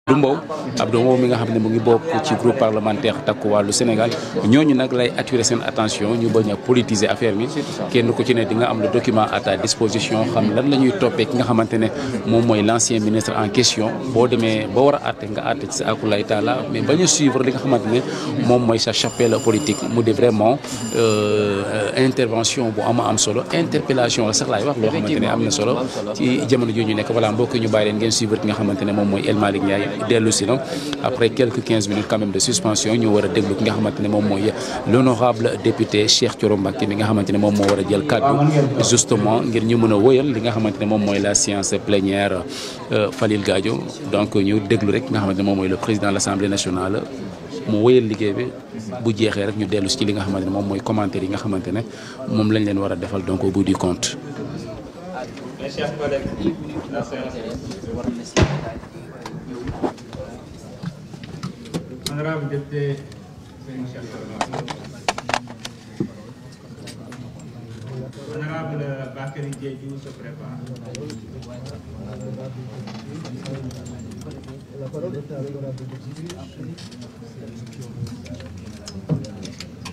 Abdou Mbow mi nga xam ne mu ngi bokk ci groupe parlementaire Takku Wallu Sénégal ñooñu nag lay attirer seen attention ñu bañ a politiser affaire bi kenn ku ci ne di nga am le document à ta disposition xam lan la ñuy toppee ki nga xamante ne moom mooy l'ancien ministre en question boo demee ba war a àtte nga àtte ci sa akulay taala mais bañ a suivre li nga xamante ne moom mooy sa chapelle politique mu di vraiment intervention bu am solo interpellation la sax laay wax loo xamante ne am na solo ci jamono ji ñu nekk voilà mbokk ñu bàyyi leen ngeen suivre ki nga xamante ne moom mooy El Malick Ndiaye dellu si na après quelques 15 minutes quand même de suspension ñu war a déglu ki nga xamante ne moom mooy l'honorable député Cheikh Thioro Mbacké mi nga xamante ne moom moo war a jël kaddu justement ngir ñu mën a wëyal li nga xamante ne moom mooy la séance plénière Falil Gadio donc ñu déglu rek nga xamante ne moom mooy le président de l'Assemblée nationale mu wëyal liggéey bi bu jeexee rek ñu dellu si ci li nga xamante ne moom mooy commentaire yi nga xamante ne moom lañ leen war a defal donc au bout du compte. Mes chers collègues, la séance honorable député honorable Bakary Diédhiou se prépare. La parole est à l'honorable député.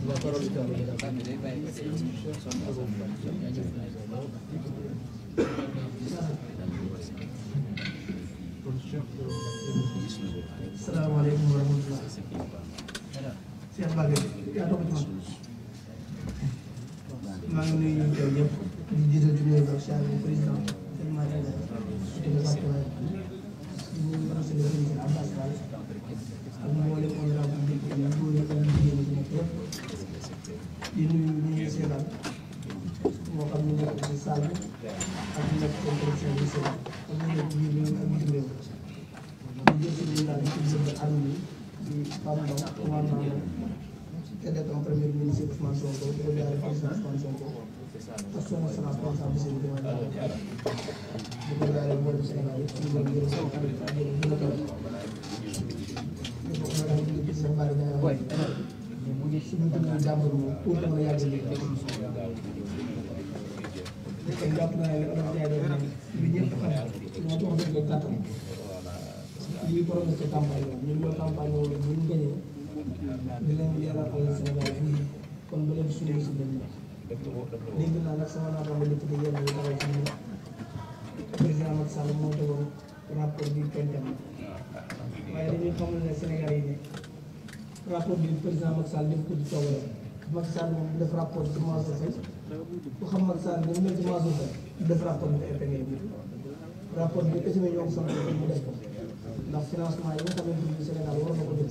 La parole est à l'honorable Assalamualaikum warahmatullahi wabarakatuh. Cheikh Mbacké yaa toog ci man maa ngi nuyu ñu teew ñëpp di jiital di nuyu président seen matin la ci département ñu monsieur le président Abbas Fall ak mboolem honorable député yi góor yi ak jigéen ñi nekk yëpp di nuyu ñu ngi seetaan moo xam ñu nekk ci salle ak ñu nekk intersection bi seetaan ak ñu nekk biir réew ak bitim réew di jël si daal di ci armée di Pape Ndao commandant cadet en premier ministre Ousmane Sonko di ko jaaree président Ousmane Sonko ak son excellence président Bassirou Diomaye Faye di ko jaaree mboolem Sénégal yëpp suñu borom yërëm seen xarit ak yéen gën a kaw di ko honorable di gis na bari dana suñu dund jàmbur moom pour que mën a yàgg léegi kon jàpp naa ne olof jaay doon nag li ñëpp xam moo tax dañ ko gàttal lii projet de campagne la ñun ñoo campagne woon bu ñu gañee di leen yaral àll Sénégal fii kon ba leen suñu si dem dégg naa nag sama naataango député yéen ñu taxaw ci ñun président Macky Sall moo tegoon rapport bi pentem waaye dañuy xamal ne Sénégal yi ne rapport bi président Macky Sall def ko ci coobare Macky Sall moom def rapport ci Mansour Faye ku xam Macky Sall dafa mel ci Mansour Faye def rapport bi épinglé bi rapport bi kese ñoo ko sant mu def ko ndax financement yi nga xamante ni Sénégal war na ko def